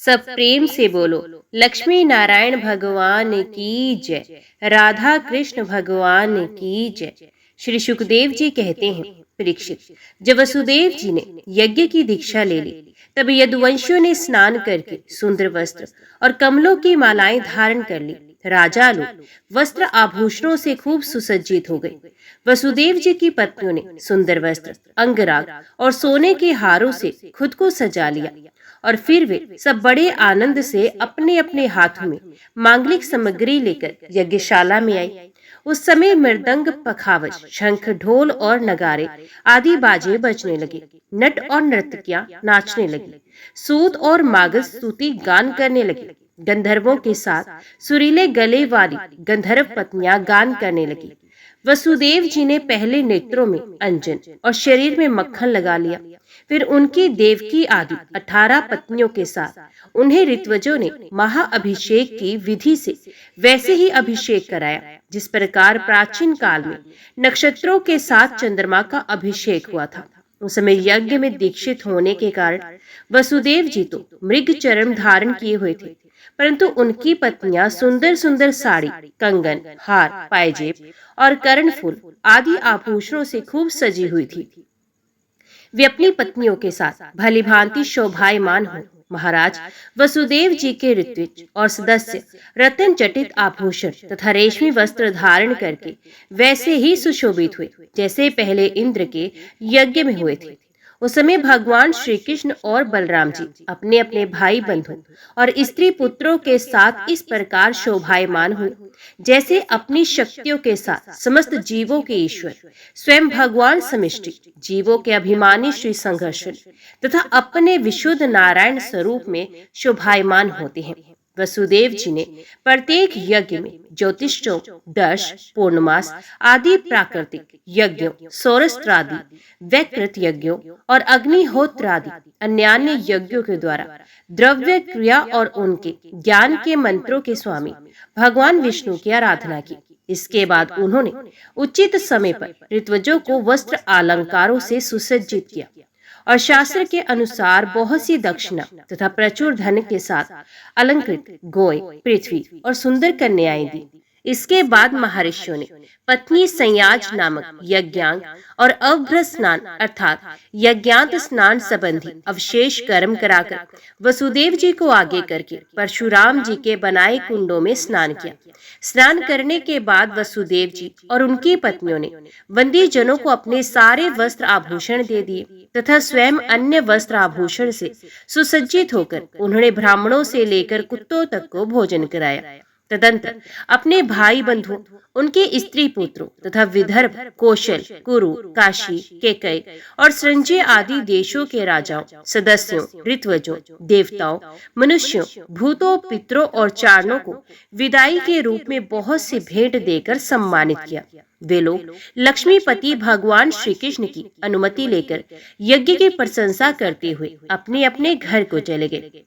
सब प्रेम से बोलो, लक्ष्मी नारायण भगवान की जय, राधा कृष्ण भगवान की जय। श्री सुखदेव जी कहते हैं, परीक्षित, जब वसुदेव जी ने यज्ञ की दीक्षा ले ली, तब यदुवंशियों ने स्नान करके सुंदर वस्त्र और कमलों की मालाएं धारण कर ली। राजा लोग वस्त्र आभूषणों से खूब सुसज्जित हो गए। वसुदेव जी की पत्नियों ने सुंदर वस्त्र, अंगराग और सोने के हारों से खुद को सजा लिया और फिर वे सब बड़े आनंद से अपने अपने हाथों में मांगलिक सामग्री लेकर यज्ञशाला में आई। उस समय मृदंग, पखावज, शंख, ढोल और नगारे आदि बाजे बजने लगे। नट और नर्तकियां नाचने लगी। सूत और मागध स्तुति गान करने लगे। गंधर्वों के साथ सुरीले गले वाली गंधर्व पत्नियां गान करने लगी। वसुदेव जी ने पहले नेत्रों में अंजन और शरीर में मक्खन लगा लिया। फिर उनकी देवकी आदि 18 पत्नियों के साथ उन्हें ऋत्वजों ने महाअभिषेक की विधि से वैसे ही अभिषेक कराया जिस प्रकार प्राचीन काल में नक्षत्रों के साथ चंद्रमा का अभिषेक हुआ था। उस समय यज्ञ में दीक्षित होने के कारण वसुदेव जी तो मृग चर्म धारण किए हुए थे, परंतु उनकी पत्नियां सुंदर सुंदर साड़ी, कंगन, हार, पायजेब और कर्णफूल आदि आभूषणों से खूब सजी हुई थी। वे अपनी पत्नियों के साथ भली भांति शोभायमान हो। महाराज वसुदेव जी के ऋत्विज और सदस्य रत्न जटित आभूषण तथा रेशमी वस्त्र धारण करके वैसे ही सुशोभित हुए जैसे पहले इंद्र के यज्ञ में हुए थे। उस समय भगवान श्री कृष्ण और बलराम जी अपने अपने भाई बंधु और स्त्री पुत्रों के साथ इस प्रकार शोभायमान हुए जैसे अपनी शक्तियों के साथ समस्त जीवों के ईश्वर स्वयं भगवान समष्टि, जीवों के अभिमानी श्री संघर्षण तथा अपने विशुद्ध नारायण स्वरूप में शोभायमान होते हैं। वसुदेव जी ने प्रत्येक यज्ञ में ज्योतिषों, दर्श, पूर्णमास आदि प्राकृतिक यज्ञों, सौरस्त्रादि, वैकृत यज्ञों और अग्निहोत्र आदि अन्यान्य यज्ञों के द्वारा द्रव्य क्रिया और उनके ज्ञान के मंत्रों के स्वामी भगवान विष्णु की आराधना की। इसके बाद उन्होंने उचित समय पर ऋत्वजों को वस्त्र अलंकारों से सुसज्जित किया और शास्त्र के अनुसार बहुत सी दक्षिणा तथा प्रचुर धन के साथ अलंकृत गोए, पृथ्वी और सुंदर कन्याएं दी। इसके बाद महर्षियों ने पत्नी संयाज नामक यज्ञांग और अवभ्र स्नान अर्थात यज्ञांत स्नान संबंधी अवशेष कर्म कराकर वसुदेव जी को आगे करके परशुराम जी के बनाए कुंडों में स्नान किया। स्नान करने के बाद वसुदेव जी और उनकी पत्नियों ने वंदी जनों को अपने सारे वस्त्र आभूषण दे दिए तथा स्वयं अन्य वस्त्र आभूषण से सुसज्जित होकर उन्होंने ब्राह्मणों से लेकर कुत्तों तक को भोजन कराया। तदंतर अपने भाई बंधुओं, उनके स्त्री पुत्रों तथा विदर्भ, कौशल, कुरु, काशी, केकय और संजय आदि देशों के राजाओं, सदस्यों, ऋत्वजों, देवताओं, मनुष्यों, भूतों, पितरों और चारणों को विदाई के रूप में बहुत सी भेंट देकर सम्मानित किया। वे लोग लक्ष्मीपति भगवान श्री कृष्ण की अनुमति लेकर यज्ञ की प्रशंसा करते हुए अपने अपने घर को चले गए।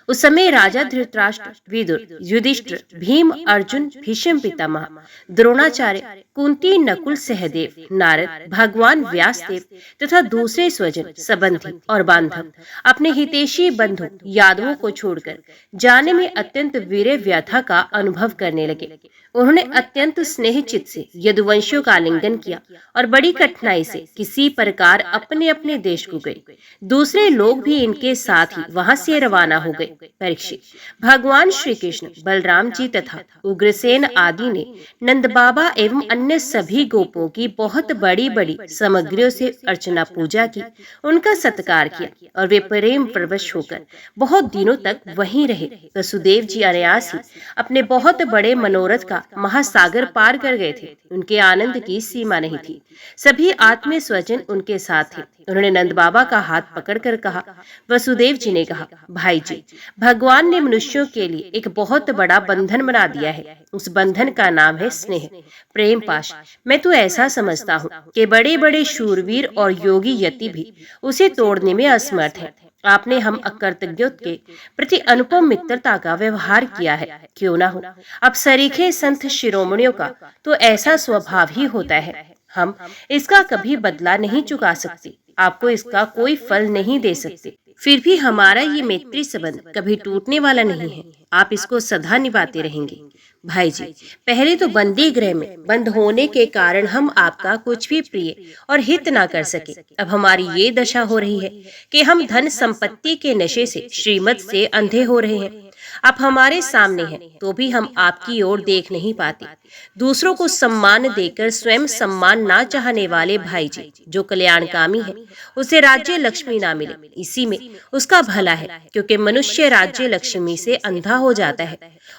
उस समय राजा धृतराष्ट्र, विदुर, युधिष्ठिर, भीम, अर्जुन, भीष्म पितामह, द्रोणाचार्य, कुंती, नकुल, सहदेव, नारद, भगवान व्यासदेव तथा दूसरे स्वजन, संबंधी और बांधव अपने हितैषी बंधु यादवों को छोड़कर जाने में अत्यंत वीर व्यथा का अनुभव करने लगे। उन्होंने अत्यंत स्नेह चित्त से यदुवंशियों का आलिंगन किया और बड़ी कठिनाई से किसी प्रकार अपने अपने देश को गए। दूसरे लोग भी इनके साथ ही वहां से रवाना हो गए। परीक्षित, भगवान श्री कृष्ण, बलराम जी तथा उग्रसेन आदि ने नंद बाबा एवं अन्य सभी गोपों की बहुत बड़ी बड़ी सामग्रियों से अर्चना पूजा की, उनका सत्कार किया और वे प्रेम प्रवश होकर बहुत दिनों तक वहीं रहे। वसुदेव जी अनायास ही अपने बहुत बड़े मनोरथ का महासागर पार कर गए थे। उनके आनंद की सीमा नहीं थी। सभी आत्मीय स्वजन उनके साथ थे। उन्होंने नंद बाबा का हाथ पकड़कर कहा, वसुदेव जी ने कहा, भाई जी, भगवान ने मनुष्यों के लिए एक बहुत बड़ा बंधन बना दिया है। उस बंधन का नाम है स्नेह, प्रेम पाश। मैं तो ऐसा समझता हूँ कि बड़े बड़े शूरवीर और योगी यति भी उसे तोड़ने में असमर्थ है। आपने हम अकृतज्ञों के प्रति अनुपम मित्रता का व्यवहार किया है। क्यों ना हो, अब सरीखे संत शिरोमणियों का तो ऐसा स्वभाव ही होता है। हम इसका कभी बदला नहीं चुका सकते, आपको इसका कोई फल नहीं दे सकते। फिर भी हमारा ये मैत्री संबंध कभी टूटने वाला नहीं है। आप इसको सदा निभाते रहेंगे। भाई जी, पहले तो बंदी गृह में बंद होने के कारण हम आपका कुछ भी प्रिय और हित ना कर सके। अब हमारी ये दशा हो रही है कि हम धन संपत्ति के नशे से श्रीमत से अंधे हो रहे हैं। आप हमारे सामने हैं तो भी हम आपकी ओर देख नहीं पाते। दूसरों को सम्मान देकर स्वयं सम्मान ना चाहने वाले भाई जी जो कल्याणकामी है, उसे राज्य लक्ष्मी ना मिले, इसी में उसका भला है। क्योंकि मनुष्य राज्य लक्ष्मी से अंधा हो जाता है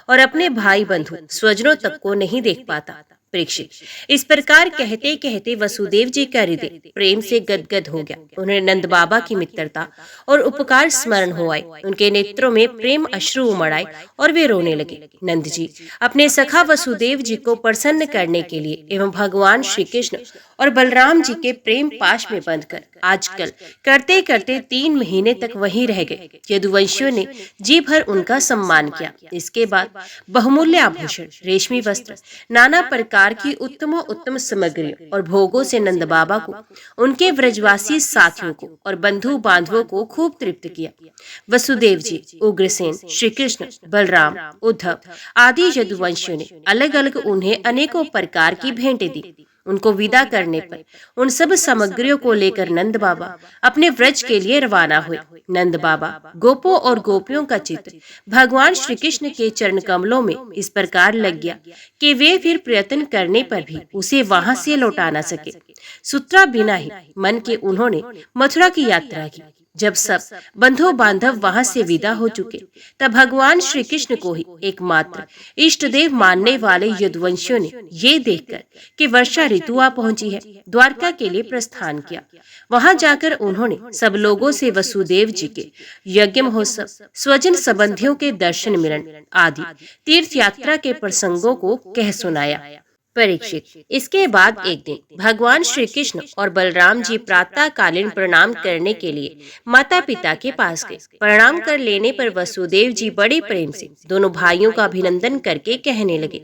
और अपने भाई बंधु स्वजनों तक को नहीं देख पाता। परीक्षित, इस प्रकार कहते कहते वसुदेव जी का हृदय प्रेम से गदगद हो गया। उन्हें नंद बाबा की मित्रता और उपकार स्मरण हो आए। उनके नेत्रों में प्रेम अश्रु उमड़ आए और वे रोने लगे। नंद जी अपने सखा वसुदेव जी को प्रसन्न करने के लिए एवं भगवान श्री कृष्ण और बलराम जी के प्रेम पाश में बंधकर आजकल करते करते 3 महीने तक वहीं रह गए। यदुवंशियों ने जी भर उनका सम्मान किया। इसके बाद बहुमूल्य आभूषण, रेशमी वस्त्र, नाना प्रकार की उत्तम सामग्रियों और भोगों से नंद बाबा को, उनके व्रजवासी साथियों को और बंधु बांधवों को खूब तृप्त किया। वसुदेव जी, उग्रसेन, श्री कृष्ण, बलराम, उद्धव आदि यदुवंशियों ने अलग अलग उन्हें अनेकों प्रकार की भेंटें दी। उनको विदा करने पर उन सब सामग्रियों को लेकर नंद बाबा अपने व्रज के लिए रवाना हुए। नंद बाबा गोपों और गोपियों का चित्त भगवान श्री कृष्ण के चरण कमलों में इस प्रकार लग गया कि वे फिर प्रयत्न करने पर भी उसे वहां से लौटा न सके। सूत्रा बिना ही मन के उन्होंने मथुरा की यात्रा की। जब सब बंधु बांधव वहां से विदा हो चुके, तब भगवान श्री कृष्ण को ही एकमात्र इष्ट देव मानने वाले यदुवंशियों ने ये देखकर कि वर्षा ऋतु आ पहुंची है, द्वारका के लिए प्रस्थान किया। वहां जाकर उन्होंने सब लोगों से वसुदेव जी के यज्ञ महोत्सव, स्वजन संबंधियों के दर्शन मिलन आदि तीर्थ यात्रा के प्रसंगों को कह सुनाया। परीक्षित, इसके बाद एक दिन भगवान श्री कृष्ण और बलराम जी प्रातः कालीन प्रणाम करने के लिए माता पिता के पास गए। प्रणाम कर लेने पर वसुदेव जी बड़े प्रेम से दोनों भाइयों का अभिनंदन करके कहने लगे।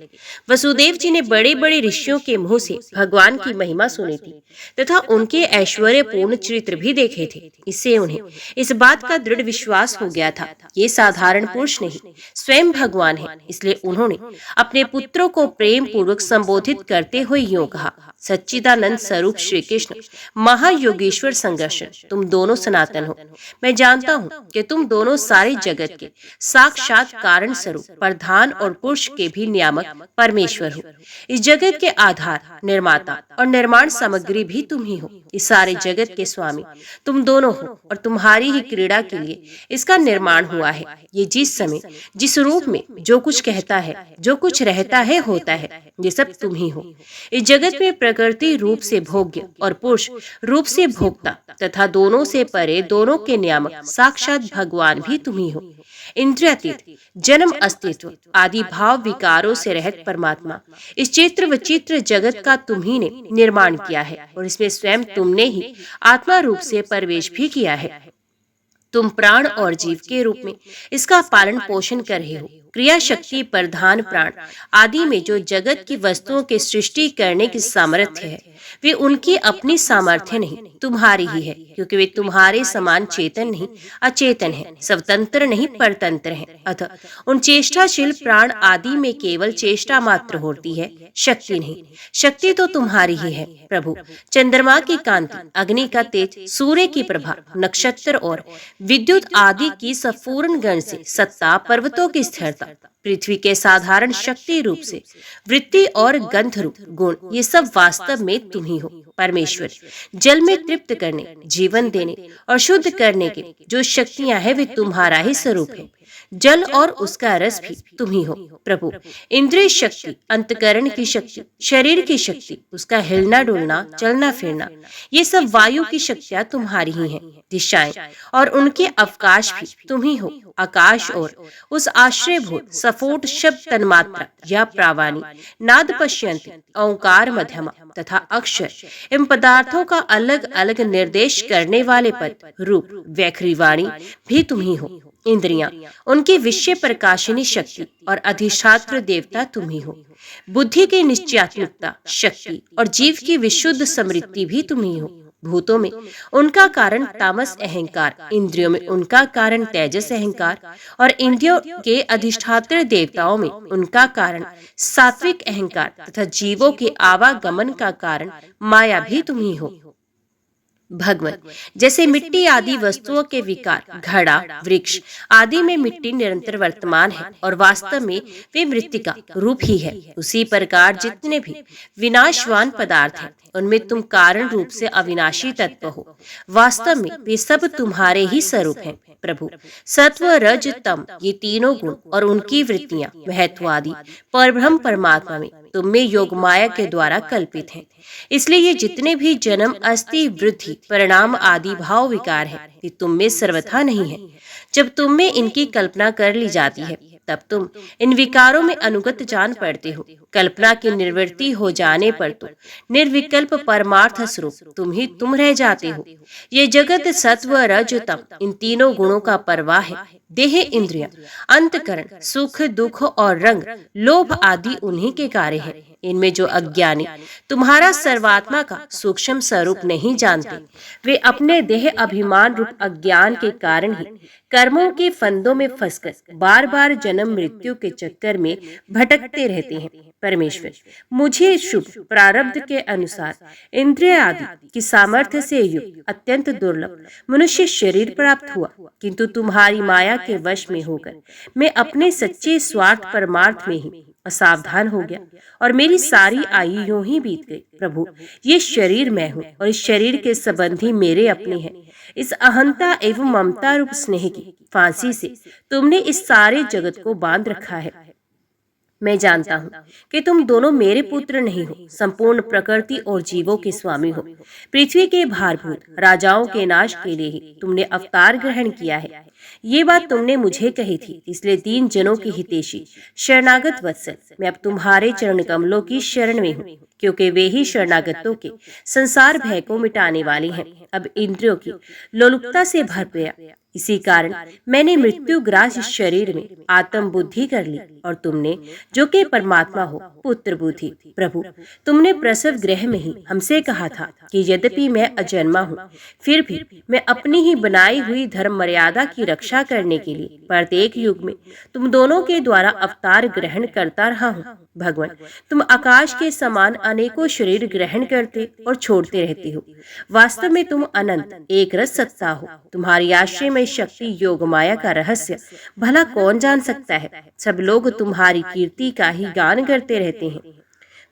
वसुदेव जी ने बड़े बड़े ऋषियों के मुंह से भगवान की महिमा सुनी थी तथा उनके ऐश्वर्यपूर्ण चरित्र भी देखे थे। इससे उन्हें इस बात का दृढ़ विश्वास हो गया था, ये साधारण पुरुष नहीं, स्वयं भगवान है। इसलिए उन्होंने अपने पुत्रों को प्रेम पूर्वक संबोधित करते हुए यूं कहा, सच्चिदानंद स्वरूप श्री कृष्ण, महायोगेश्वर संघर्षण, तुम दोनों सनातन हो। मैं जानता हूँ कि तुम दोनों सारे जगत के साक्षात कारण स्वरूप, प्रधान और पुरुष के भी नियामक परमेश्वर हो। इस जगत के आधार, निर्माता और निर्माण सामग्री भी तुम ही हो। इस सारे जगत के स्वामी तुम दोनों हो और तुम्हारी ही क्रीड़ा के लिए इसका निर्माण हुआ है। ये जिस समय जिस रूप में जो कुछ कहता है, जो कुछ रहता है, होता है, ये सब तुम ही हो। इस जगत में प्रकृति रूप से भोग्य और पुरुष रूप से भोक्ता तथा दोनों से परे, दोनों के नियामक साक्षात भगवान भी तुम ही हो। इंद्रियातीत, जन्म अस्तित्व आदि भाव विकारों से रहित परमात्मा, इस चित्र विचित्र जगत का तुम ही ने निर्माण किया है और इसमें स्वयं तुमने ही आत्मा रूप से प्रवेश भी किया है। तुम प्राण और जीव के रूप में इसका पालन पोषण कर रहे हो। क्रिया शक्ति, प्रधान, प्राण आदि में जो जगत की वस्तुओं की सृष्टि करने की सामर्थ्य है, वे उनकी अपनी सामर्थ्य नहीं, तुम्हारी ही है। क्योंकि वे तुम्हारे समान चेतन नहीं, अचेतन है, स्वतंत्र नहीं, परतंत्र है। अतः उन चेष्टाशील प्राण आदि में केवल चेष्टा मात्र होती है, शक्ति नहीं। शक्ति तो तुम्हारी ही है प्रभु। चंद्रमा की कांति, अग्नि का तेज, सूर्य की प्रभा, नक्षत्र और विद्युत आदि की संपूर्ण गण से सत्ता, पर्वतों की स्थिरता, पृथ्वी के साधारण शक्ति रूप से वृत्ति और गंध रूप गुण, ये सब वास्तव में तुम ही हो परमेश्वर। जल में तृप्त करने, जीवन देने और शुद्ध करने के जो शक्तियां हैं, वे तुम्हारा ही स्वरूप है। जल और उसका रस भी तुम ही हो प्रभु। इंद्रिय शक्ति, अंतकरण की शक्ति, शरीर की शक्ति, उसका हिलना डुलना, चलना फिरना, ये सब वायु की शक्तियां तुम्हारी ही हैं। दिशाएं और उनके अवकाश भी तुम ही हो। आकाश और उस आश्रयभूत सफोट शब्द तन्मात्रा या प्रावाणी, नाद पश्यंती, ओंकार मध्यमा तथा अक्षर, इन पदार्थों का अलग अलग निर्देश करने वाले पद, रूप, वैखरी वाणी भी तुम ही हो। इंद्रियां, उनकी विषय प्रकाशिनी शक्ति और अधिष्ठात्र देवता तुम ही हो। बुद्धि की निश्चयात्मकता, शक्ति और जीव की विशुद्ध समृद्धि भी तुम ही हो। भूतों में उनका कारण तामस अहंकार, इंद्रियों में उनका कारण तेजस अहंकार और इंद्रियों के अधिष्ठात्र देवताओं में उनका कारण सात्विक अहंकार तथा जीवों के आवागमन का कारण माया भी तुम ही हो। भगवान, जैसे मिट्टी आदि वस्तुओं के विकार, घड़ा, वृक्ष आदि में मिट्टी निरंतर वर्तमान है और वास्तव में वे मृत्तिका रूप ही है, उसी प्रकार जितने भी विनाशवान पदार्थ हैं उनमें तुम कारण रूप से अविनाशी तत्व हो। वास्तव में वे सब तुम्हारे ही स्वरूप हैं। प्रभु, सत्व, रज, तम ये तीनों गुण और उनकी वृत्तियां महत्व आदि परब्रह्म परमात्मा में तुम में योग माया के द्वारा कल्पित हैं। इसलिए ये जितने भी जन्म, अस्थि, वृद्धि, परिणाम आदि भाव विकार हैं, ये तुम में सर्वथा नहीं है। जब तुम में इनकी कल्पना कर ली जाती है तब तुम इन विकारों में अनुगत जान पड़ते हो। कल्पना की निवृत्ति हो जाने पर तो निर्विकल्प परमार्थ स्वरूप तुम ही तुम रह जाते हो। ये जगत सत्व, रज, तम इन तीनों गुणों का परवाह है। देह, इंद्रियां, अंतकरण, सुख, दुख और रंग, लोभ आदि उन्हीं के कार्य हैं। इनमें जो अज्ञानी तुम्हारा सर्वात्मा का सूक्ष्म स्वरूप नहीं जानते, वे अपने देह अभिमान रूप अज्ञान के कारण ही कर्मों के फंदों में फंसकर बार बार जन्म मृत्यु के चक्कर में भटकते रहते हैं। परमेश्वर, मुझे शुभ प्रारब्ध के अनुसार इंद्रिय आदि की सामर्थ्य से युक्त अत्यंत दुर्लभ मनुष्य शरीर प्राप्त हुआ, किंतु तुम्हारी माया के वश में होकर मैं अपने सच्चे स्वार्थ परमार्थ में ही असावधान हो गया और मेरी सारी आयु यूं ही बीत गई। प्रभु, ये शरीर मैं हूँ और इस शरीर के संबंधी मेरे अपने हैं। इस अहंता एवं ममता रूप स्नेह की फांसी से तुमने इस सारे जगत को बांध रखा है। मैं जानता हूँ कि तुम दोनों मेरे पुत्र नहीं हो, संपूर्ण प्रकृति और जीवों के स्वामी हो। पृथ्वी के भारभूत राजाओं के नाश के लिए ही तुमने अवतार ग्रहण किया है। ये बात तुमने मुझे कही थी, इसलिए 3 जनों की हितैषी शरणागत वत्सल मैं अब तुम्हारे चरण कमलों की शरण में हूँ, क्योंकि वे ही शरणागतों के संसार भय को मिटाने वाले हैं। अब इंद्रियों की लोलुपता से भर गया, इसी कारण मैंने मृत्यु ग्रास शरीर में आत्म बुद्धि कर ली और तुमने जो कि परमात्मा हो पुत्र बुद्धि। प्रभु, तुमने प्रसव गृह में ही हमसे कहा था कि यद्यपि मैं अजन्मा हूँ, फिर भी मैं अपनी ही बनाई हुई धर्म मर्यादा की रक्षा करने के लिए प्रत्येक युग में तुम दोनों के द्वारा अवतार ग्रहण करता रहा हूँ। भगवान, तुम आकाश के समान अनेकों शरीर ग्रहण करते और छोड़ते रहते हो। वास्तव में तुम अनंत एक रस सत्ता हो। तुम्हारी आश्रय में शक्ति योग माया का रहस्य भला कौन जान सकता है। सब लोग तुम्हारी कीर्ति का ही गान करते रहते हैं।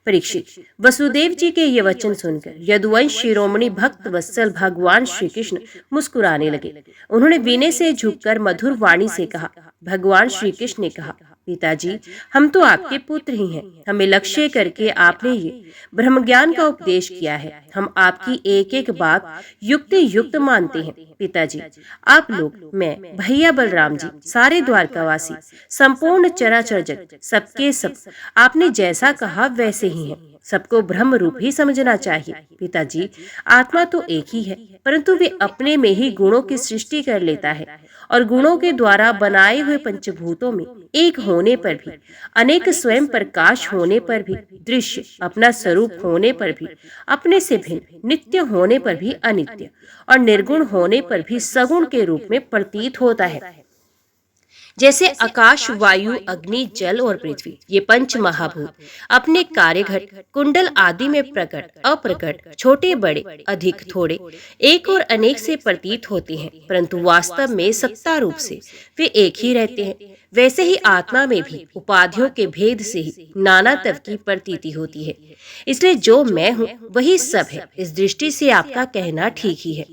परीक्षित, वसुदेव जी के ये वचन सुनकर यदुवंश शिरोमणि भक्त वत्सल भगवान श्री कृष्ण मुस्कुराने लगे। उन्होंने विनय से झुककर मधुर वाणी से कहा। भगवान श्री कृष्ण ने कहा, पिताजी, हम तो आपके पुत्र ही हैं। हमें लक्ष्य करके आपने ये ब्रह्म ज्ञान का उपदेश किया है। हम आपकी एक एक बात युक्त युक्त मानते हैं। पिताजी, आप लोग, मैं, भैया बलराम जी, सारे द्वारकावासी, संपूर्ण चराचर जगत, सबके सब आपने जैसा कहा वैसे ही हैं। सबको ब्रह्म रूप ही समझना चाहिए। पिताजी, आत्मा तो एक ही है, परंतु वे अपने में ही गुणों की सृष्टि कर लेता है और गुणों के द्वारा बनाए हुए पंचभूतों में एक होने पर भी, अनेक स्वयं प्रकाश होने पर भी, दृश्य अपना स्वरूप होने पर भी, अपने से भिन्न नित्य होने पर भी अनित्य और निर्गुण होने पर भी सगुण के रूप में प्रतीत होता है। जैसे आकाश, वायु, अग्नि, जल और पृथ्वी ये पंच महाभूत अपने कार्यघट, कुंडल आदि में प्रकट, अप्रकट, छोटे बड़े, अधिक थोड़े, एक और अनेक से प्रतीत होते हैं, परंतु वास्तव में सत्ता रूप से वे एक ही रहते हैं। वैसे ही आत्मा में भी उपाधियों के भेद से ही नानात्व की प्रतीति होती है। इसलिए जो मैं हूँ वही सब है। इस दृष्टि से आपका कहना ठीक ही है।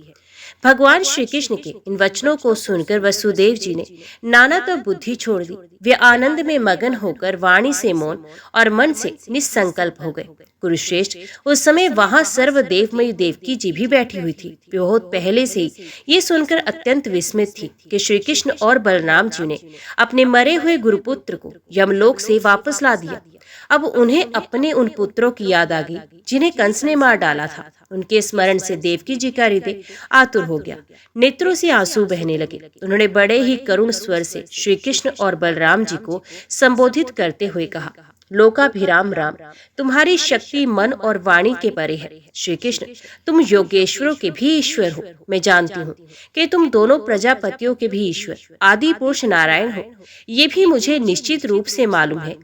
भगवान श्री कृष्ण के इन वचनों को सुनकर वसुदेव जी ने नानात्व बुद्धि छोड़ दी। वे आनंद में मगन होकर वाणी से मौन और मन से निसंकल्प हो गए। कुरुश्रेष्ठ, उस समय वहां सर्वदेवमयी देवकी जी भी बैठी हुई थी। बहुत पहले से ही ये सुनकर अत्यंत विस्मित थी कि श्री कृष्ण और बलराम जी ने अपने मरे हुए गुरुपुत्र को यमलोक से वापस ला दिया। अब उन्हें अपने उन पुत्रों की याद आ गई जिन्हें कंस ने मार डाला था। उनके स्मरण से देवकी जी का हृदय आतुर हो गया, नेत्रों से आंसू बहने लगे। उन्होंने बड़े ही करुण स्वर से श्री कृष्ण और बलराम जी को संबोधित करते हुए कहा, लोकाभिराम राम, तुम्हारी शक्ति मन और वाणी के परे है। श्री कृष्ण, तुम योगेश्वरों के भी ईश्वर हो। मैं जानती हूँ कि तुम दोनों प्रजापतियों के भी ईश्वर आदि पुरुष नारायण हो। ये भी मुझे निश्चित रूप से मालूम है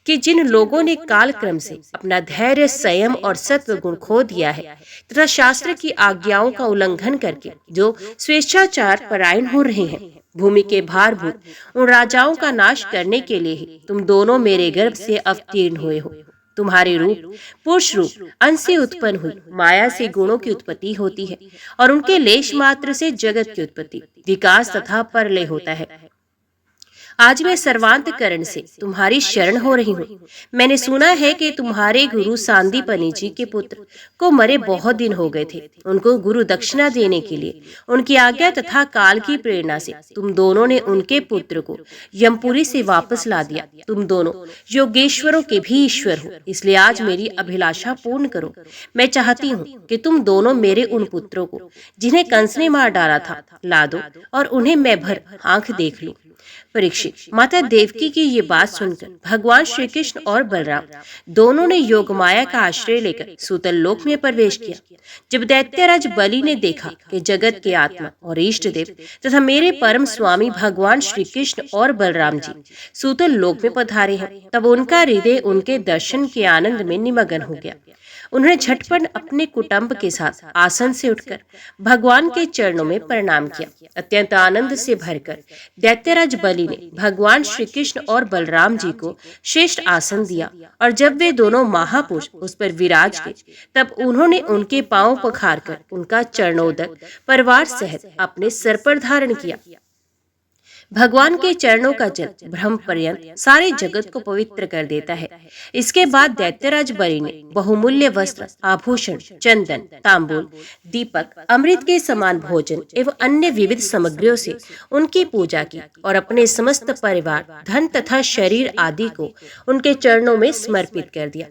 कि जिन लोगों ने काल क्रम से अपना धैर्य, संयम और सत्व गुण खो दिया है तथा शास्त्र की आज्ञाओं का उल्लंघन करके जो स्वेच्छाचार परायण हो रहे हैं, भूमि के भारभूत उन राजाओं का नाश करने के लिए ही तुम दोनों मेरे गर्भ से अवतीर्ण हुए हो। तुम्हारे रूप पुरुष रूप अंश से उत्पन्न हुई माया से गुणों की उत्पत्ति होती है और उनके लेश मात्र से जगत की उत्पत्ति, विकास तथा परलय होता है। आज मैं सर्वांतकरण से तुम्हारी शरण हो रही हूँ। मैंने सुना है कि तुम्हारे गुरु सांदीपनि जी के पुत्र को मरे बहुत दिन हो गए थे। उनको गुरु दक्षिणा देने के लिए उनकी आज्ञा तथा काल की प्रेरणा से तुम दोनों ने उनके पुत्र को यमपुरी से वापस ला दिया। तुम दोनों योगेश्वरों के भी ईश्वर हो, इसलिए आज मेरी अभिलाषा पूर्ण करो। मैं चाहती हूँ कि तुम दोनों मेरे उन पुत्रों को जिन्हें कंस ने मार डाला था ला दो और उन्हें मैं भर आंख देख लूं। परीक्षित, माता देवकी की ये बात सुनकर भगवान श्री कृष्ण और बलराम दोनों ने योग माया का आश्रय लेकर सूतल लोक में प्रवेश किया। जब दैत्यराज बलि ने देखा कि जगत के आत्मा और इष्ट देव तथा मेरे परम स्वामी भगवान श्री कृष्ण और बलराम जी सूतल लोक में पधारे हैं, तब उनका हृदय उनके दर्शन के आनंद में निमग्न हो गया। उन्होंने झटपट अपने कुटुंब के साथ आसन से उठकर भगवान के चरणों में प्रणाम किया। अत्यंत आनंद से भरकर दैत्यराज बलि ने भगवान श्री कृष्ण और बलराम जी को श्रेष्ठ आसन दिया और जब वे दोनों महापुरुष उस पर विराज गए तब उन्होंने उनके पांव पखारकर उनका चरणोदक परिवार सहित अपने सर पर धारण किया। भगवान के चरणों का जल ब्रह्म पर्यंत सारे जगत को पवित्र कर देता है। इसके बाद दैत्यराज बलि ने बहुमूल्य वस्त्र, आभूषण, चंदन, तांबूल, दीपक, अमृत के समान भोजन एवं अन्य विविध सामग्रियों से उनकी पूजा की और अपने समस्त परिवार, धन तथा शरीर आदि को उनके चरणों में समर्पित कर दिया।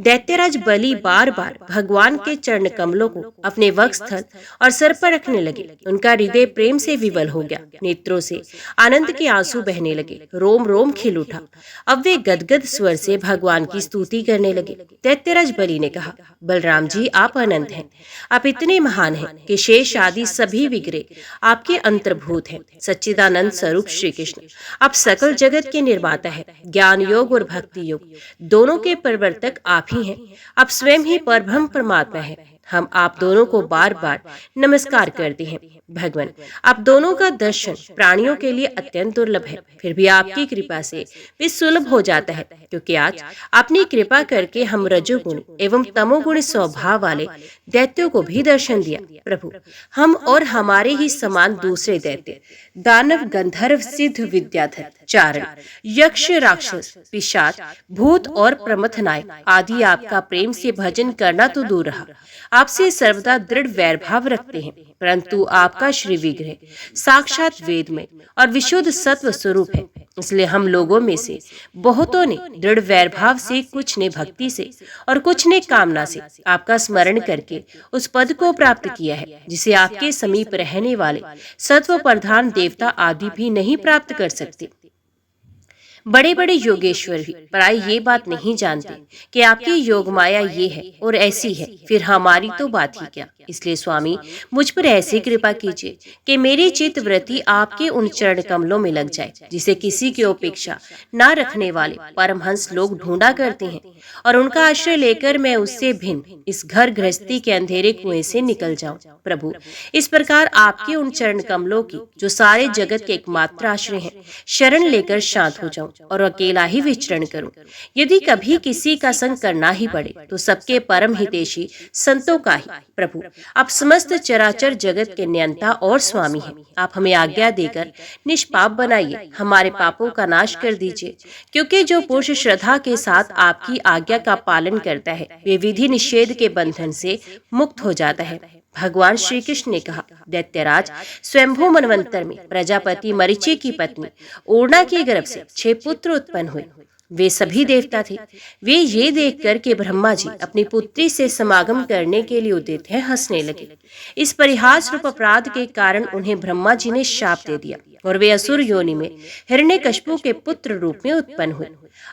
दैत्यराज बलि बार बार भगवान के चरण कमलों को अपने वक्षस्थल और सर पर रखने लगे। उनका हृदय प्रेम से विवल हो गया, नेत्रों से आनंद के आंसू बहने लगे, रोम रोम खिल उठा। अब वे गदगद स्वर से भगवान की स्तुति करने लगे। दैत्यराज बलि ने कहा, बलराम जी, आप अनंत हैं, आप इतने महान हैं कि शेष आदि सभी विग्रह आपके अंतर्भूत हैं। सच्चिदानंद स्वरूप श्री कृष्ण, आप सकल जगत के निर्माता हैं। ज्ञान योग और भक्ति योग दोनों के प्रवर्तक आप ही हैं। आप स्वयं ही परब्रह्म परमात्मा हैं। हम आप दोनों को बार बार नमस्कार करते हैं। भगवान, आप दोनों का दर्शन प्राणियों के लिए अत्यंत दुर्लभ है, फिर भी आपकी कृपा से वे सुलभ हो जाता है, क्योंकि आज आपने कृपा करके हम रजोगुण एवं तमोगुण स्वभाव वाले दैत्यों को भी दर्शन दिया। प्रभु, हम और हमारे ही समान दूसरे दैत्य, दानव, गंधर्व, सिद्ध, विद्याधर, चारण, यक्ष, राक्षस, पिशाच, भूत और प्रमथ नायक आदि आपका प्रेम से भजन करना तो दूर रहा, आपसे सर्वदा दृढ़ वैर भाव रखते हैं, परंतु आपका श्री विग्रह साक्षात वेद में और विशुद्ध सत्व स्वरूप है। इसलिए हम लोगों में से बहुतों ने दृढ़ वैर भाव से, कुछ ने भक्ति से और कुछ ने कामना से आपका स्मरण करके उस पद को प्राप्त किया है जिसे आपके समीप रहने वाले सत्व प्रधान देवता आदि भी नहीं प्राप्त कर सकते। बड़े बड़े योगेश्वर भी पराई ये बात नहीं जानते कि आपकी योग माया ये है और ऐसी है, फिर हमारी तो बात ही क्या। इसलिए स्वामी, मुझ पर ऐसी कृपा कीजिए कि मेरी चित्त वृत्ति आपके उन चरण कमलों में लग जाए जिसे किसी की अपेक्षा न रखने वाले परमहंस लोग ढूंढा करते हैं, और उनका आश्रय लेकर मैं उससे भिन्न इस घर गृहस्थी के अंधेरे कुएं से निकल जाऊं। प्रभु, इस प्रकार आपके उन चरण कमलों की, जो सारे जगत के एकमात्र आश्रय हैं, शरण लेकर शांत हो जाऊं और अकेला ही विचरण करूं। यदि कभी किसी का संग करना ही पड़े तो सबके परम हितैषी संतों का ही। प्रभु, आप समस्त चराचर जगत के नियंता और स्वामी हैं। आप हमें आज्ञा देकर निष्पाप बनाइए, हमारे पापों का नाश कर दीजिए, क्योंकि जो पुरुष श्रद्धा के साथ आपकी आज्ञा का पालन करता है वे विधि निषेध के बंधन से मुक्त हो जाता है। भगवान श्री कृष्ण ने कहा, दैत्यराज, स्वयंभू मनवंतर में प्रजापति मरीचि की पत्नी ऊर्णा के गर्भ से 6 पुत्र उत्पन्न हुए। वे सभी देवता थे। वे ये देखकर कि ब्रह्मा जी अपनी पुत्री से समागम करने के लिए उद्यत हैं, हंसने लगे। इस परिहास रूप अपराध के कारण उन्हें ब्रह्मा जी ने शाप दे दिया और वे असुर योनि में हिरण्यकशिपु के पुत्र रूप में उत्पन्न हुए।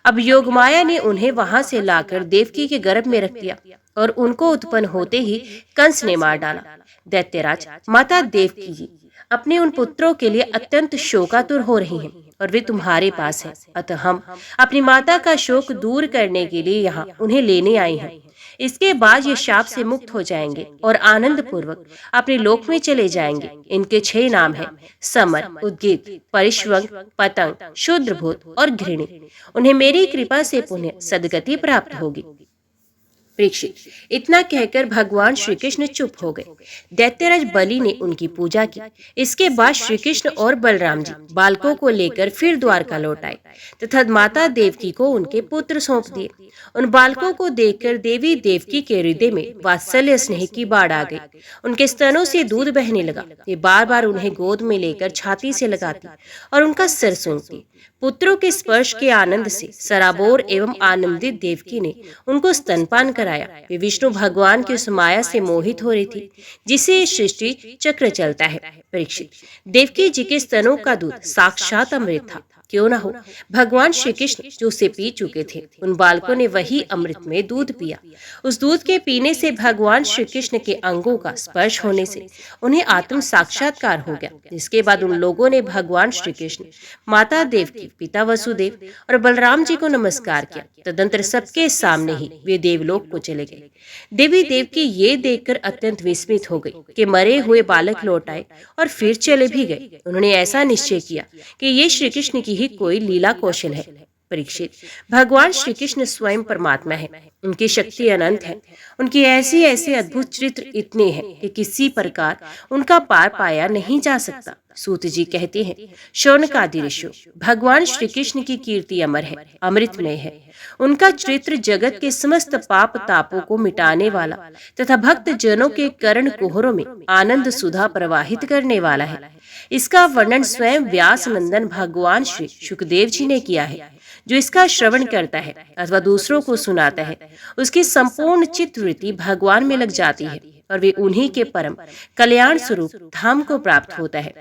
अब योगमाया ने उन्हें वहां से लाकर देवकी के गर्भ में रख दिया और उनको उत्पन्न होते ही कंस ने मार डाला। दैत्यराज, माता देवकी जी अपने उन पुत्रों के लिए अत्यंत शोकातुर हो रही हैं और वे तुम्हारे पास हैं। अतः हम अपनी माता का शोक दूर करने के लिए यहाँ उन्हें लेने आए हैं। इसके बाद ये शाप से मुक्त हो जाएंगे और आनंद पूर्वक अपने लोक में चले जाएंगे। इनके 6 नाम हैं: समर, उद्गीत, परिश्वंग, पतंग, शूद्रभूत और घृणी। उन्हें मेरी कृपा से पुनः सद्गति प्राप्त होगी। परीक्षित, इतना कहकर भगवान श्री कृष्ण चुप हो गए। दैत्यराज बलि ने उनकी पूजा की। इसके बाद श्री कृष्ण और बलराम जी बालकों को लेकर फिर द्वारका लौट आए तथा माता देवकी को उनके पुत्र सौंप दिए। उन बालकों को देखकर देवी देवकी के हृदय में वात्सल्य स्नेह की बाढ़ आ गई। उनके स्तनों से दूध बहने लगा। वे बार बार उन्हें गोद में लेकर छाती से लगाती और उनका सिर सूंघती। पुत्रों के स्पर्श के आनंद से सराबोर एवं आनंदित देवकी ने उनको स्तनपान कराया। वे विष्णु भगवान की उस माया से मोहित हो रही थी जिसे सृष्टि चक्र चलता है। परीक्षित, देवकी जी के स्तनों का दूध साक्षात अमृत था। क्यों न हो, भगवान श्री कृष्ण जो उसे पी चुके थे, उन बालकों ने वही अमृत में दूध पिया। उस दूध के पीने से भगवान श्री कृष्ण के अंगों का स्पर्श होने से उन्हें आत्म साक्षात्कार हो गया। जिसके बाद उन लोगों ने भगवान श्री कृष्ण, माता देवकी, पिता वसुदेव और बलराम जी को नमस्कार किया। तदंतर सबके सामने ही वे देवलोक को चले गए। देवी देवकी ये देखकर अत्यंत विस्मित हो गई कि मरे हुए बालक लौट आए और फिर चले भी गए। उन्होंने ऐसा निश्चय किया कि ये श्री कृष्ण की ही कोई लीला कौशल है। परीक्षित, भगवान श्री कृष्ण स्वयं परमात्मा है। उनकी शक्ति अनंत है। उनकी ऐसी ऐसे अद्भुत चित्र इतने हैं कि किसी प्रकार उनका पार पाया नहीं जा सकता। सूत जी कहते हैं, शौनकादि ऋषियों, भगवान श्री कृष्ण की कीर्ति अमर है, अमृतमय है। उनका चरित्र जगत के समस्त पाप तापों को मिटाने वाला तथा भक्त जनों के कर्ण कुहरों में आनंद सुधा प्रवाहित करने वाला है। इसका वर्णन स्वयं व्यास नंदन भगवान श्री सुखदेव जी ने किया है। जो इसका श्रवण करता है अथवा दूसरों को सुनाता है, उसकी संपूर्ण चित्तवृत्ति भगवान में लग जाती है और वे उन्हीं के परम कल्याण स्वरूप धाम को प्राप्त होता है।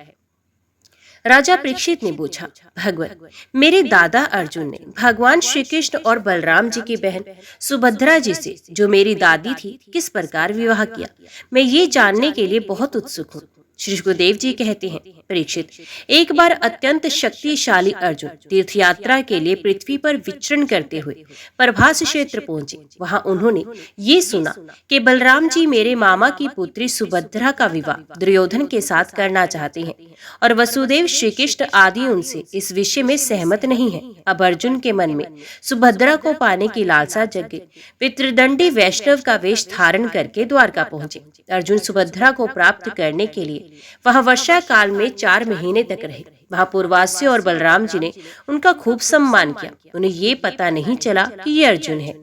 राजा परीक्षित ने पूछा, भगवत, मेरे दादा अर्जुन ने भगवान श्री कृष्ण और बलराम जी की बहन सुभद्रा जी से, जो मेरी दादी थी, किस प्रकार विवाह किया? मैं ये जानने के लिए बहुत उत्सुक हूँ। श्री सुखदेव जी कहते हैं, परीक्षित, एक बार अत्यंत शक्तिशाली अर्जुन तीर्थ यात्रा के लिए पृथ्वी पर विचरण करते हुए प्रभास क्षेत्र पहुंचे। वहां उन्होंने ये सुना कि बलराम जी मेरे मामा की पुत्री सुभद्रा का विवाह दुर्योधन के साथ करना चाहते हैं और वसुदेव, श्री कृष्ण आदि उनसे इस विषय में सहमत नहीं है। अब अर्जुन के मन में सुभद्रा को पाने की लालसा जग गई। वे त्रिदंडी वैष्णव का वेश धारण करके द्वारका पहुंचे। अर्जुन सुभद्रा को प्राप्त करने के लिए वहां वर्षा काल में 4 महीने तक रहे। वहां पूर्वास्य और बलराम जी ने उनका खूब सम्मान किया। उन्हें ये पता नहीं चला कि ये अर्जुन है।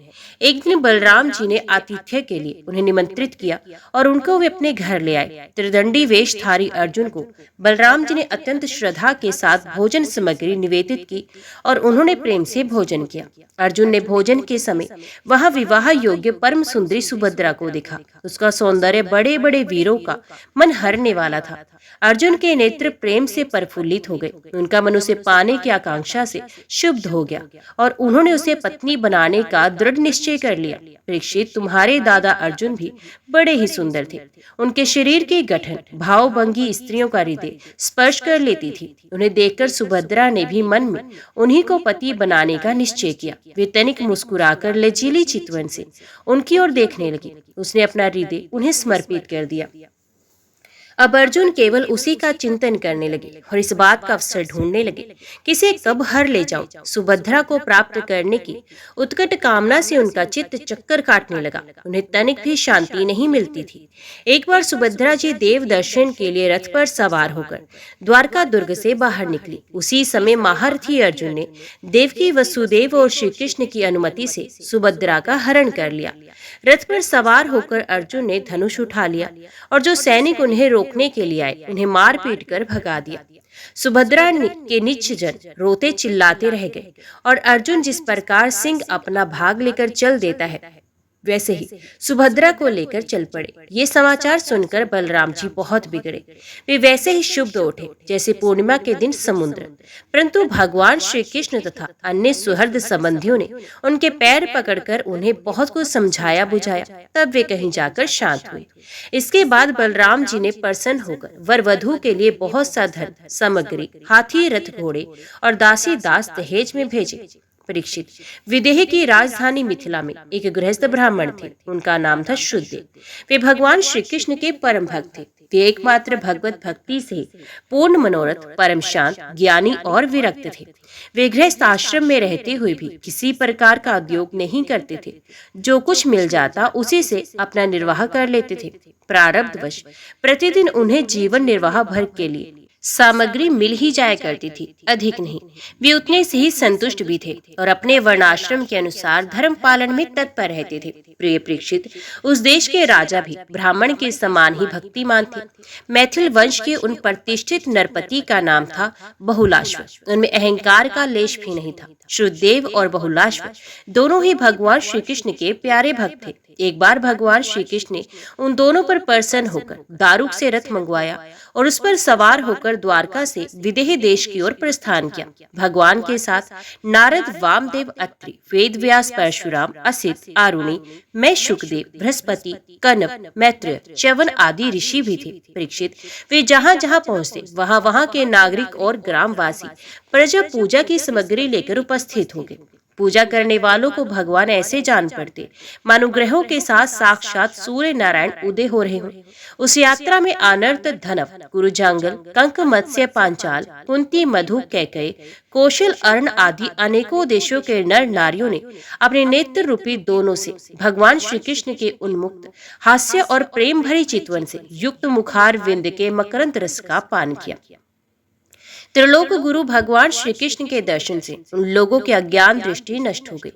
एक दिन बलराम जी ने आतिथ्य के लिए उन्हें निमंत्रित किया और उनको वे अपने घर ले आए। त्रिदंडी वेशधारी अर्जुन को बलराम जी ने अत्यंत श्रद्धा के साथ भोजन सामग्री निवेदित की और उन्होंने प्रेम से भोजन किया। अर्जुन ने भोजन के समय वहां विवाह योग्य परम सुंदरी सुभद्रा को देखा। उसका सौंदर्य बड़े बड़े वीरों का मन हरने वाला था। अर्जुन के नेत्र प्रेम से प्रफुल्लित हो गए। उनका मन उसे पाने की आकांक्षा से शुद्ध हो गया और उन्होंने उसे पत्नी बनाने का दृढ़ निश्चय कर लिया। परीक्षित, तुम्हारे दादा अर्जुन भी बड़े ही सुंदर थे। उनके शरीर के गठन भावभंगी स्त्रियों का हृदय स्पर्श कर लेती थी। उन्हें देखकर सुभद्रा ने भी मन में उन्हीं को पति बनाने का निश्चय किया। वे तनिक मुस्कुराकर लचीली चितवन से उनकी ओर देखने लगी। उसने अपना हृदय उन्हें समर्पित कर दिया। अब अर्जुन केवल उसी का चिंतन करने लगे और इस बात का अवसर ढूंढने लगे कि इसे कब हर ले जाऊं। सुभद्रा को प्राप्त करने की उत्कट कामना से उनका चित्त चक्कर काटने लगा। उन्हें तनिक भी शांति नहीं मिलती थी। एक बार सुभद्रा जी देव दर्शन के लिए रथ पर सवार होकर द्वारका दुर्ग से बाहर निकली। उसी समय महारथी अर्जुन ने देवकी, वसुदेव और श्री कृष्ण की अनुमति से सुभद्रा का हरण कर लिया। रथ पर सवार होकर अर्जुन ने धनुष उठा लिया और जो सैनिक उन्हें रोकने के लिए आए, उन्हें मार पीट कर भगा दिया। सुभद्रा के निज जन रोते चिल्लाते रह गए और अर्जुन जिस प्रकार सिंह अपना भाग लेकर चल देता है वैसे ही सुभद्रा को लेकर चल पड़े। ये समाचार सुनकर बलराम जी बहुत बिगड़े। वे वैसे ही शुभ उठे जैसे पूर्णिमा के दिन समुद्र। परंतु भगवान श्री कृष्ण तथा अन्य सुहृद संबंधियों ने उनके पैर पकड़कर उन्हें बहुत कुछ समझाया बुझाया, तब वे कहीं जाकर शांत हुए। इसके बाद बलराम जी ने प्रसन्न होकर वर वधू के लिए बहुत सा धन सामग्री, हाथी, रथ, घोड़े और दासी दास दहेज में भेजे। परीक्षित, विदेह की राजधानी मिथिला में एक गृहस्थ ब्राह्मण थे। उनका नाम था शुद्धदेव। वे भगवान श्री कृष्ण के परम भक्त थे। वे एकमात्र भगवत भक्ति से पूर्ण मनोरथ, परम शांत, ज्ञानी और विरक्त थे। वे गृहस्थ आश्रम में रहते हुए भी किसी प्रकार का उद्योग नहीं करते थे। जो कुछ मिल जाता उसी से अपना निर्वाह कर लेते थे। प्रारब्धवश प्रतिदिन उन्हें जीवन निर्वाह भर के लिए सामग्री मिल ही जाया करती थी, अधिक नहीं। वे उतने से ही संतुष्ट भी थे और अपने वर्णाश्रम के अनुसार धर्म पालन में तत्पर रहते थे। प्रिय परीक्षित, उस देश के राजा भी ब्राह्मण के समान ही भक्तिमान थे। मैथिल वंश के उन प्रतिष्ठित नरपति का नाम था बहुलाश्व। उनमें अहंकार का लेश भी नहीं था। शुद्धदेव और बहुलाश्व दोनों ही भगवान श्री कृष्ण के प्यारे भक्त थे। एक बार भगवान श्री कृष्ण ने उन दोनों पर प्रसन्न होकर दारुक से रथ मंगवाया और उस पर सवार होकर द्वारका से विदेह देश की ओर प्रस्थान किया। भगवान के साथ नारद, वामदेव, अत्रि, वेद व्यास, परशुराम, असित, आरुणि, मैं, शुकदेव, बृहस्पति, कनप, मैत्रेय, च्यवन आदि ऋषि भी थे। परीक्षित, वे जहाँ जहाँ पहुँचते वहाँ के नागरिक और ग्रामवासी प्रजा पूजा की सामग्री लेकर उपस्थित हो गए। पूजा करने वालों को भगवान ऐसे जान पड़ते मानो ग्रहों के साथ साक्षात सूर्य नारायण उदय हो रहे हों। उस यात्रा में अनर्त, धनव, कुरुजांगल, कंक, मत्स्य, पांचाल, कुंती, मधु, कैकय, कौशल, अर्ण आदि अनेकों देशों के नर नारियों ने अपने नेत्र रूपी दोनों से भगवान श्री कृष्ण के उन्मुक्त हास्य और प्रेम भरी चितवन से युक्त मुखार विंद के मकरंद रस का पान किया। त्रिलोक गुरु भगवान श्री कृष्ण के दर्शन से उन लोगों की अज्ञान दृष्टि नष्ट हो गई।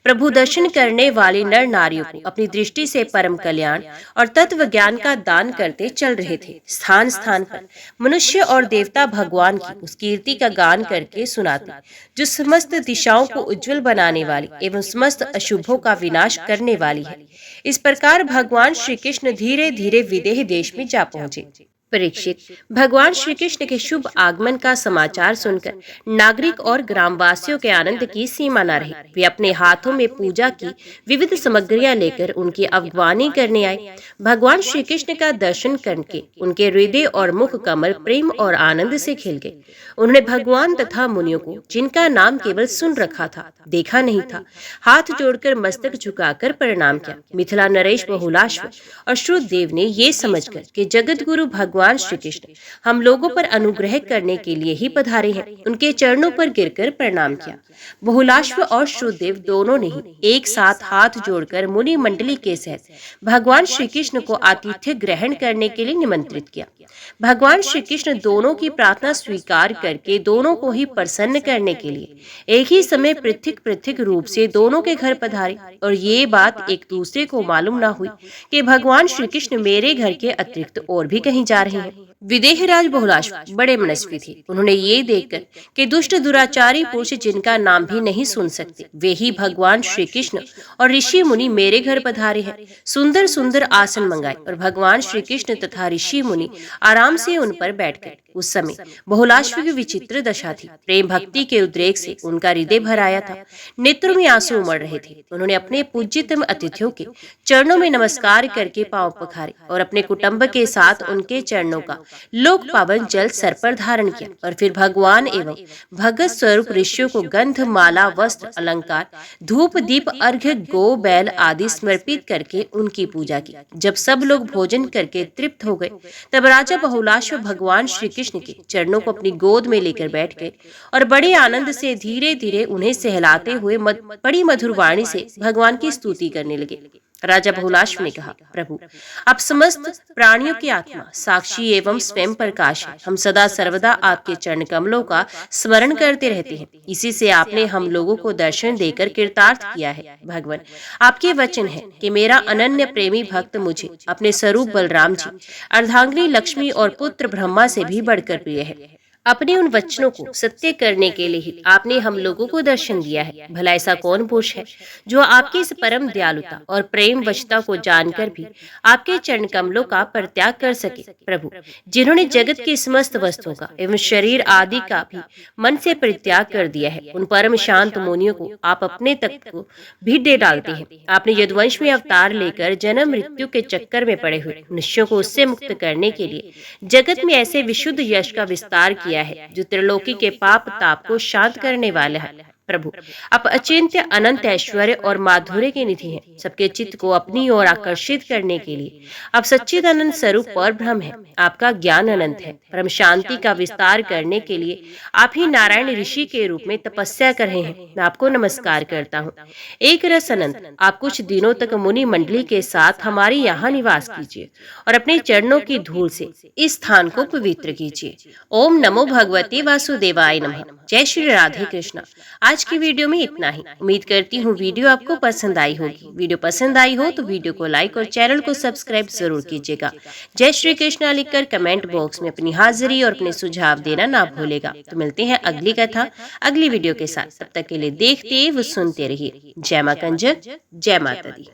प्रभु दर्शन करने वाले नर नारियों को अपनी दृष्टि से परम कल्याण और तत्व ज्ञान का दान करते चल रहे थे। स्थान स्थान पर मनुष्य और देवता भगवान की उस कीर्ति का गान करके सुनाते जो समस्त दिशाओं को उज्जवल बनाने वाली एवं समस्त अशुभों का विनाश करने वाली है। इस प्रकार भगवान श्री कृष्ण धीरे धीरे विदेह देश में जा पहुंचे। परीक्षित, भगवान श्री कृष्ण के शुभ आगमन का समाचार सुनकर नागरिक और ग्रामवासियों के आनंद की सीमा न रही। वे अपने हाथों में पूजा की विविध सामग्रियां लेकर उनकी अगवानी करने आए। भगवान श्री कृष्ण का दर्शन करके उनके हृदय और मुख कमल प्रेम और आनंद से खिल गए। उन्होंने भगवान तथा मुनियों को, जिनका नाम केवल सुन रखा था, देखा नहीं था, हाथ जोड़कर मस्तक झुकाकर प्रणाम किया। मिथिला नरेश, बहुलाश्व और शुद्धदेव ने ये समझकर कि जगत गुरु भगवान श्री कृष्ण हम लोगों पर अनुग्रह करने के लिए ही पधारे हैं, उनके चरणों पर गिरकर प्रणाम किया। बहुलाश्व और शुद्धदेव दोनों ने ही एक साथ हाथ जोड़कर मुनि मंडली के सहित भगवान श्री कृष्ण को आतिथ्य ग्रहण करने के लिए निमंत्रित किया। भगवान श्री कृष्ण दोनों की प्रार्थना स्वीकार करके दोनों को ही प्रसन्न करने के लिए एक ही समय पृथक पृथक रूप से दोनों के घर पधारे और ये बात एक दूसरे को मालूम न हुई कि भगवान श्री कृष्ण मेरे घर के अतिरिक्त और भी कहीं जा रहे हैं। विदेहराज बहुलाश्व बड़े मनस्वी थे। उन्होंने ये देखकर कि दुष्ट दुराचारी पुरुष जिनका नाम भी नहीं सुन सकते वे ही भगवान श्री कृष्ण और ऋषि मुनि मेरे घर पधारे हैं, सुंदर सुंदर आसन मंगाए और भगवान श्री कृष्ण तथा ऋषि मुनि आराम से उन पर बैठ गए। उस समय बहुलाश्व की विचित्र दशा थी। प्रेम भक्ति के उद्रेक से उनका हृदय भर आया था, नेत्रों में आंसू उमड़ रहे थे। उन्होंने अपने पूज्यतम अतिथियों के चरणों में नमस्कार करके पांव पखारे और अपने कुटुंब के साथ उनके चरणों का लोक पावन जल सर पर धारण किया और फिर भगवान एवं भगत स्वरूप ऋषियों को गंध, माला, वस्त्र, अलंकार, धूप, दीप, अर्घ्य, गो, बैल आदि समर्पित करके उनकी पूजा की। जब सब लोग भोजन करके तृप्त हो गए तब राजा बहुलाश्व भगवान श्री कृष्ण के चरणों को अपनी गोद में लेकर बैठ गए और बड़े आनंद से धीरे धीरे उन्हें सहलाते हुए बड़ी मधुर वाणी से भगवान की स्तुति करने लगे। राजा बहुलाश्व ने कहा, प्रभु आप समस्त प्राणियों की आत्मा, साक्षी एवं स्वयं प्रकाश है। हम सदा सर्वदा आपके चरण कमलों का स्मरण करते रहते हैं। इसी से आपने हम लोगों को दर्शन देकर कृतार्थ किया है। भगवान आपके वचन है कि मेरा अनन्य प्रेमी भक्त मुझे अपने स्वरूप बलराम जी, अर्धांगिनी लक्ष्मी और पुत्र ब्रह्मा से भी बढ़कर प्रिय है। अपने उन वचनों को सत्य करने के लिए ही आपने हम लोगों को दर्शन दिया है। भला ऐसा कौन पुरुष है जो आपकी इस परम दयालुता और प्रेम वशता को जानकर भी आपके चरण कमलों का परित्याग कर सके। प्रभु, जिन्होंने जगत की समस्त वस्तुओं का एवं शरीर आदि का भी मन से परित्याग कर दिया है, उन परम शांत मुनियों को आप अपने तक को भी दे डालते हैं। आपने यदुवंश में अवतार लेकर जन्म मृत्यु के चक्कर में पड़े हुए मनुष्यों को उससे मुक्त करने के लिए जगत में ऐसे विशुद्ध यश का विस्तार किया है जो त्रिलोकी के पाप ताप को शांत करने वाला है। प्रभु, आप अचिंत्य अनंत ऐश्वर्य और माधुर्य के निधि हैं। सबके चित्त को अपनी ओर आकर्षित करने के लिए आप सच्चिदानंद स्वरूप और ब्रह्म है। आपका ज्ञान अनंत है। परम शांति का विस्तार करने के लिए आप ही नारायण ऋषि के रूप में तपस्या कर रहे हैं। मैं आपको नमस्कार करता हूँ। एक रस अनंत, आप कुछ दिनों तक मुनि मंडली के साथ हमारे यहाँ निवास कीजिए और अपने चरणों की धूल से इस स्थान को पवित्र कीजिए। ओम नमो भगवते वासुदेवाय नमः। जय श्री राधे कृष्ण। आज की वीडियो में इतना ही। उम्मीद करती हूँ वीडियो आपको पसंद आई होगी। वीडियो पसंद आई हो तो वीडियो को लाइक और चैनल को सब्सक्राइब जरूर कीजिएगा। जय श्री कृष्ण लिखकर कमेंट बॉक्स में अपनी हाजिरी और अपने सुझाव देना ना भूलेगा। तो मिलते हैं अगली कथा अगली वीडियो के साथ। तब तक के लिए देखते व सुनते रहिए। जय मां कंजक, जय माता दी।